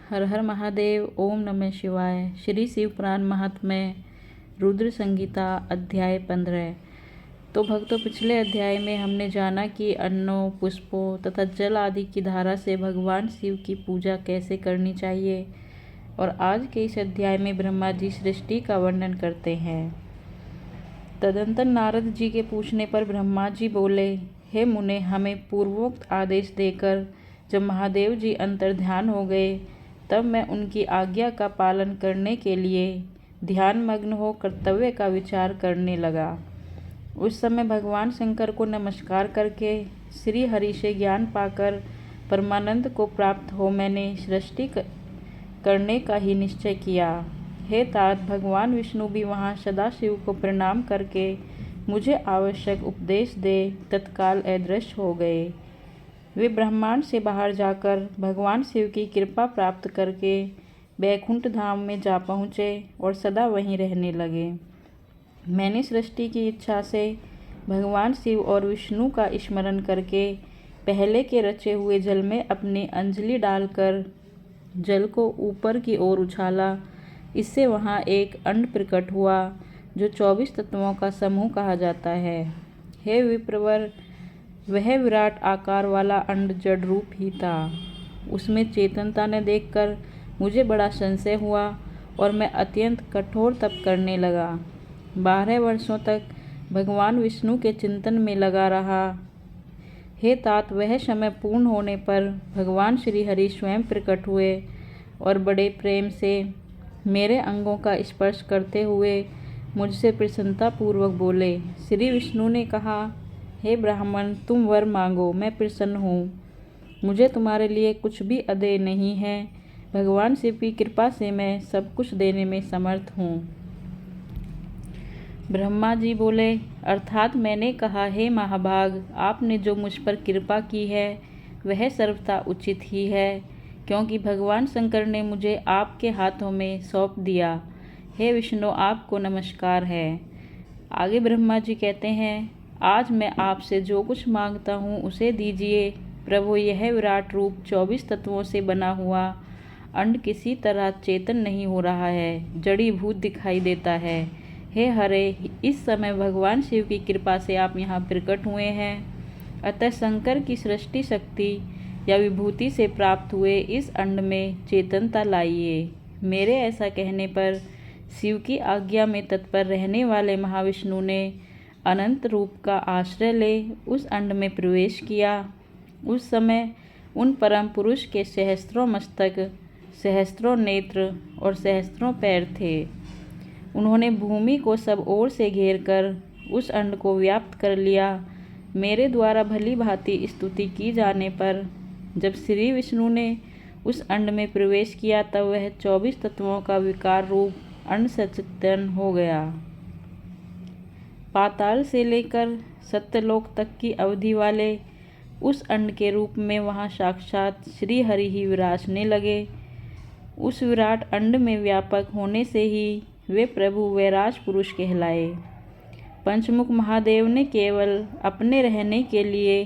हर हर महादेव। ओम नमः शिवाय। श्री शिव पुराण महात्म्य रुद्र संगीता अध्याय 15। तो भक्तों, पिछले अध्याय में हमने जाना कि अन्नों, पुष्पों तथा जल आदि की धारा से भगवान शिव की पूजा कैसे करनी चाहिए। और आज के इस अध्याय में ब्रह्मा जी सृष्टि का वर्णन करते हैं। तदंतर नारद जी के पूछने पर ब्रह्मा जी बोले, हे मुने, हमें पूर्वोक्त आदेश देकर जब महादेव जी अंतर्ध्यान हो गए, तब मैं उनकी आज्ञा का पालन करने के लिए ध्यान मग्न हो कर्तव्य का विचार करने लगा। उस समय भगवान शंकर को नमस्कार करके श्री हरि से ज्ञान पाकर परमानंद को प्राप्त हो मैंने सृष्टि करने का ही निश्चय किया। हे तात, भगवान विष्णु भी वहाँ सदाशिव को प्रणाम करके मुझे आवश्यक उपदेश दे तत्काल अदृश्य हो गए। वे ब्रह्मांड से बाहर जाकर भगवान शिव की कृपा प्राप्त करके बैकुंठ धाम में जा पहुँचे और सदा वहीं रहने लगे। मैंने सृष्टि की इच्छा से भगवान शिव और विष्णु का स्मरण करके पहले के रचे हुए जल में अपनी अंजलि डालकर जल को ऊपर की ओर उछाला। इससे वहाँ एक अंड प्रकट हुआ जो 24 तत्वों का समूह कहा जाता है। हे विप्रवर, वह विराट आकार वाला अंड जड़ रूप ही था। उसमें चेतनता ने देखकर मुझे बड़ा संशय हुआ और मैं अत्यंत कठोर तप करने लगा। 12 वर्षों तक भगवान विष्णु के चिंतन में लगा रहा। हे तात, वह समय पूर्ण होने पर भगवान श्री हरि स्वयं प्रकट हुए और बड़े प्रेम से मेरे अंगों का स्पर्श करते हुए मुझसे प्रसन्नतापूर्वक बोले। श्री विष्णु ने कहा, हे ब्राह्मण, तुम वर मांगो, मैं प्रसन्न हूँ। मुझे तुम्हारे लिए कुछ भी अदेय नहीं है। भगवान शिव की कृपा से मैं सब कुछ देने में समर्थ हूँ। ब्रह्मा जी बोले, अर्थात मैंने कहा, हे महाभाग, आपने जो मुझ पर कृपा की है वह सर्वथा उचित ही है, क्योंकि भगवान शंकर ने मुझे आपके हाथों में सौंप दिया। हे विष्णु, आपको नमस्कार है। आगे ब्रह्मा जी कहते हैं, आज मैं आपसे जो कुछ मांगता हूँ उसे दीजिए। प्रभु, यह विराट रूप 24 तत्वों से बना हुआ अंड किसी तरह चेतन नहीं हो रहा है, जड़ी भूत दिखाई देता है। हे हरे, इस समय भगवान शिव की कृपा से आप यहाँ प्रकट हुए हैं, अतः शंकर की सृष्टि शक्ति या विभूति से प्राप्त हुए इस अंड में चेतनता लाइए। मेरे ऐसा कहने पर शिव की आज्ञा में तत्पर रहने वाले महाविष्णु ने अनंत रूप का आश्रय ले उस अंड में प्रवेश किया। उस समय उन परम पुरुष के सहस्त्रों मस्तक, सहस्त्रों नेत्र और सहस्त्रों पैर थे। उन्होंने भूमि को सब ओर से घेर कर उस अंड को व्याप्त कर लिया। मेरे द्वारा भली भांति स्तुति की जाने पर जब श्री विष्णु ने उस अंड में प्रवेश किया, तब वह 24 तत्वों का विकार रूप अंड सचेतन हो गया। पाताल से लेकर सत्यलोक तक की अवधि वाले उस अंड के रूप में वहाँ साक्षात श्री हरि ही विराजने लगे। उस विराट अंड में व्यापक होने से ही वे प्रभु वैराज पुरुष कहलाए। पंचमुख महादेव ने केवल अपने रहने के लिए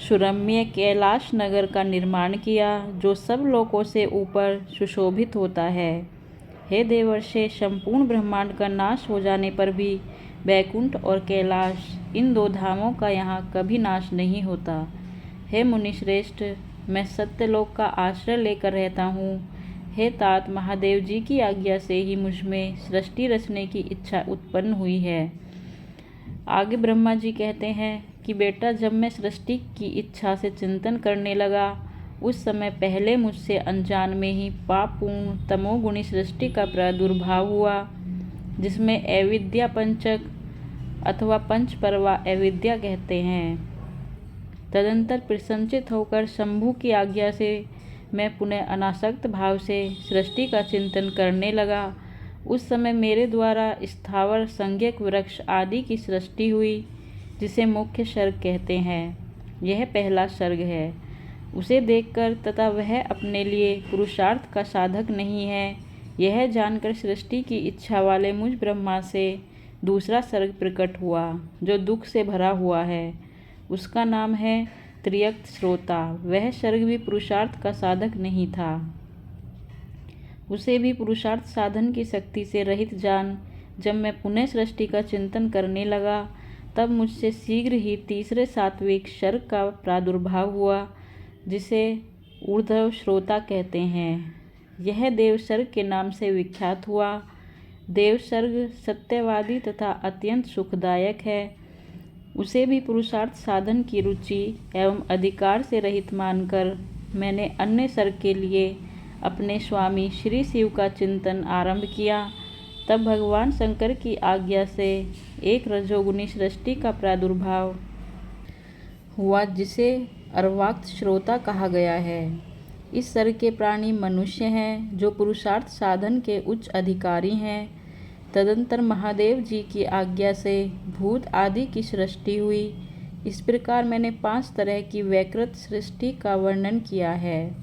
सुरम्य कैलाश नगर का निर्माण किया, जो सब लोकों से ऊपर सुशोभित होता है। हे देवर्षे, संपूर्ण ब्रह्मांड का नाश हो जाने पर भी बैकुंठ और कैलाश, इन 2 धामों का यहाँ कभी नाश नहीं होता। हे मुनिश्रेष्ठ, मैं सत्यलोक का आश्रय लेकर रहता हूँ। हे तात, महादेव जी की आज्ञा से ही मुझ में सृष्टि रचने की इच्छा उत्पन्न हुई है। आगे ब्रह्मा जी कहते हैं कि बेटा, जब मैं सृष्टि की इच्छा से चिंतन करने लगा, उस समय पहले मुझसे अनजान में ही पापपूर्ण तमोगुणी सृष्टि का प्रादुर्भाव हुआ, जिसमें अविद्या पंचक अथवा पंचपर्वा अविद्या कहते हैं। तदंतर प्रसन्नचित होकर शंभु की आज्ञा से मैं पुनः अनासक्त भाव से सृष्टि का चिंतन करने लगा। उस समय मेरे द्वारा स्थावर संज्ञक वृक्ष आदि की सृष्टि हुई, जिसे मुख्य सर्ग कहते हैं। यह पहला सर्ग है। उसे देखकर तथा वह अपने लिए पुरुषार्थ का साधक नहीं है, यह जानकर सृष्टि की इच्छा वाले मुझ ब्रह्मा से दूसरा सर्ग प्रकट हुआ, जो दुख से भरा हुआ है। उसका नाम है त्रियक्त श्रोता। वह सर्ग भी पुरुषार्थ का साधक नहीं था। उसे भी पुरुषार्थ साधन की शक्ति से रहित जान जब मैं पुनः सृष्टि का चिंतन करने लगा, तब मुझसे शीघ्र ही तीसरे सात्विक सर्ग का प्रादुर्भाव हुआ, जिसे ऊर्ध्व श्रोता कहते हैं। यह देव सर्ग के नाम से विख्यात हुआ। देव सर्ग सत्यवादी तथा अत्यंत सुखदायक है। उसे भी पुरुषार्थ साधन की रुचि एवं अधिकार से रहित मानकर मैंने अन्य सर्ग के लिए अपने स्वामी श्री शिव का चिंतन आरंभ किया। तब भगवान शंकर की आज्ञा से एक रजोगुनी सृष्टि का प्रादुर्भाव हुआ, जिसे अर्वाक्त श्रोता कहा गया है। इस सर्ग के प्राणी मनुष्य हैं, जो पुरुषार्थ साधन के उच्च अधिकारी हैं। तदंतर महादेव जी की आज्ञा से भूत आदि की सृष्टि हुई। इस प्रकार मैंने 5 तरह की वैकृत सृष्टि का वर्णन किया है।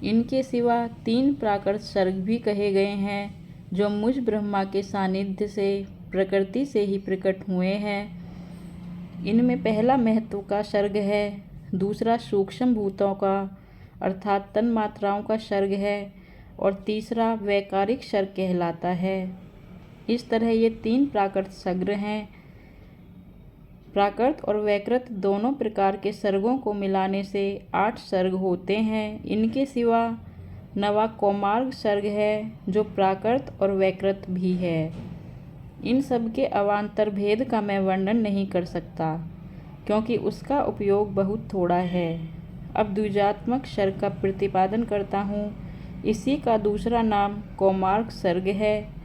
इनके सिवा 3 प्राकृत सर्ग भी कहे गए हैं, जो मुझ ब्रह्मा के सानिध्य से प्रकृति से ही प्रकट हुए हैं। इनमें पहला महत्व का सर्ग है, दूसरा सूक्ष्म भूतों का अर्थात तन मात्राओं का सर्ग है, और तीसरा वैकारिक सर्ग कहलाता है। इस तरह ये 3 प्राकृत सर्ग हैं। प्राकृत और वैकृत दोनों प्रकार के सर्गों को मिलाने से 8 सर्ग होते हैं। इनके सिवा 9वां कौमार्ग सर्ग है, जो प्राकृत और वैकृत भी है। इन सब के अवान्तर भेद का मैं वर्णन नहीं कर सकता, क्योंकि उसका उपयोग बहुत थोड़ा है। अब द्विजात्मक सर्ग का प्रतिपादन करता हूँ। इसी का दूसरा नाम कौमार्ग सर्ग है,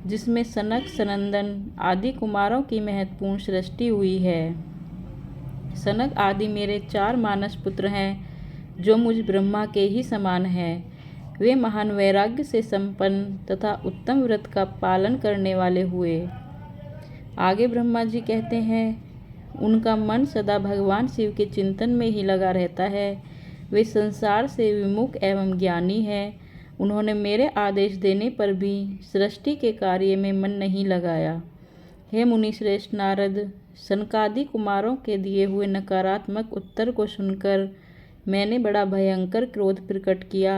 जिसमें सनक सनंदन आदि कुमारों की महत्वपूर्ण सृष्टि हुई है। सनक आदि मेरे 4 मानस पुत्र हैं, जो मुझ ब्रह्मा के ही समान हैं। वे महान वैराग्य से संपन्न तथा उत्तम व्रत का पालन करने वाले हुए। आगे ब्रह्मा जी कहते हैं, उनका मन सदा भगवान शिव के चिंतन में ही लगा रहता है। वे संसार से विमुख एवं ज्ञानी हैं। उन्होंने मेरे आदेश देने पर भी सृष्टि के कार्य में मन नहीं लगाया। हे मुनिश्रेष्ठ नारद, सनकादि कुमारों के दिए हुए नकारात्मक उत्तर को सुनकर मैंने बड़ा भयंकर क्रोध प्रकट किया।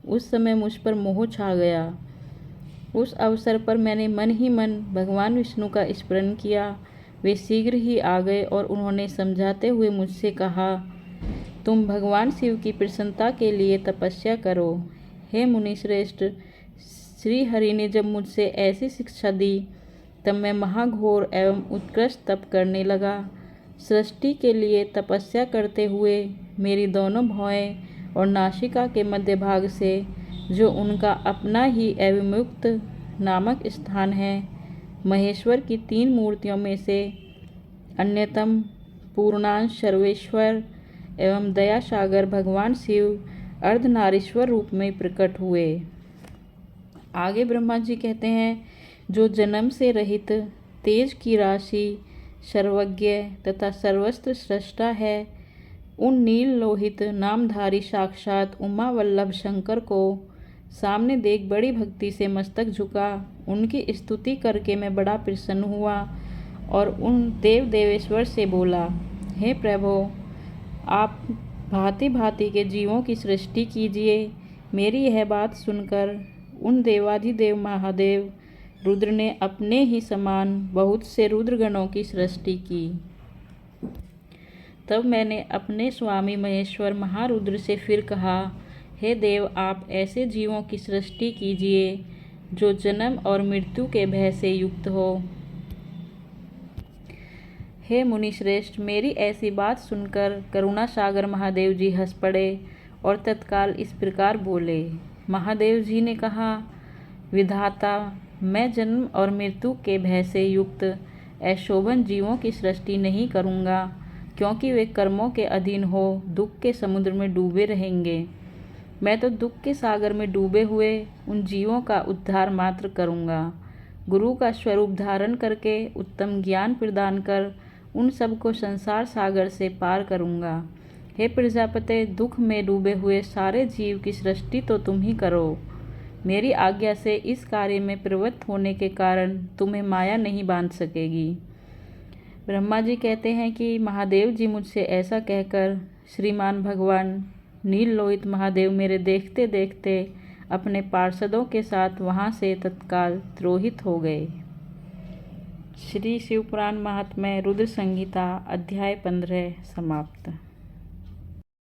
उस समय मुझ पर मोह छा गया। उस अवसर पर मैंने मन ही मन भगवान विष्णु का स्मरण किया। वे शीघ्र ही आ गए और उन्होंने समझाते हुए मुझसे कहा, तुम भगवान शिव की प्रसन्नता के लिए तपस्या करो। हे मुनिश्रेष्ठ, श्री हरि ने जब मुझसे ऐसी शिक्षा दी, तब मैं महाघोर एवं उत्कृष्ट तप करने लगा। सृष्टि के लिए तपस्या करते हुए मेरी दोनों भौहें और नासिका के मध्य भाग से, जो उनका अपना ही अविमुक्त नामक स्थान है, महेश्वर की 3 मूर्तियों में से अन्यतम पूर्णांश सर्वेश्वर एवं दया सागर भगवान शिव अर्धनारीश्वर रूप में प्रकट हुए। आगे ब्रह्मा जी कहते हैं, जो जन्म से रहित तेज की राशि, सर्वज्ञ तथा सर्वस्त्र सृष्टा है, उन नील लोहित नामधारी साक्षात उमा वल्लभ शंकर को सामने देख बड़ी भक्ति से मस्तक झुका। उनकी स्तुति करके मैं बड़ा प्रसन्न हुआ और उन देव देवेश्वर से बोला, हे प्रभो, आप भांति भांति के जीवों की सृष्टि कीजिए। मेरी यह बात सुनकर उन देवाधिदेव महादेव रुद्र ने अपने ही समान बहुत से रुद्रगणों की सृष्टि की। तब मैंने अपने स्वामी महेश्वर महारुद्र से फिर कहा, हे देव, आप ऐसे जीवों की सृष्टि कीजिए जो जन्म और मृत्यु के भय से युक्त हो। हे मुनिश्रेष्ठ, मेरी ऐसी बात सुनकर करुणा सागर महादेव जी हंस पड़े और तत्काल इस प्रकार बोले। महादेव जी ने कहा, विधाता, मैं जन्म और मृत्यु के भय से युक्त अशोभन जीवों की सृष्टि नहीं करूँगा, क्योंकि वे कर्मों के अधीन हो दुख के समुद्र में डूबे रहेंगे। मैं तो दुख के सागर में डूबे हुए उन जीवों का उद्धार मात्र करूँगा। गुरु का स्वरूप धारण करके उत्तम ज्ञान प्रदान कर उन सबको संसार सागर से पार करूँगा। हे प्रजापते, दुख में डूबे हुए सारे जीव की सृष्टि तो तुम ही करो। मेरी आज्ञा से इस कार्य में प्रवृत्त होने के कारण तुम्हें माया नहीं बांध सकेगी। ब्रह्मा जी कहते हैं कि महादेव जी मुझसे ऐसा कहकर श्रीमान भगवान नील लोहित महादेव मेरे देखते देखते अपने पार्षदों के साथ वहाँ से तत्काल तिरोहित हो गए। श्री शिवपुराण महात्म्य रुद्र संहिता अध्याय 15 समाप्त।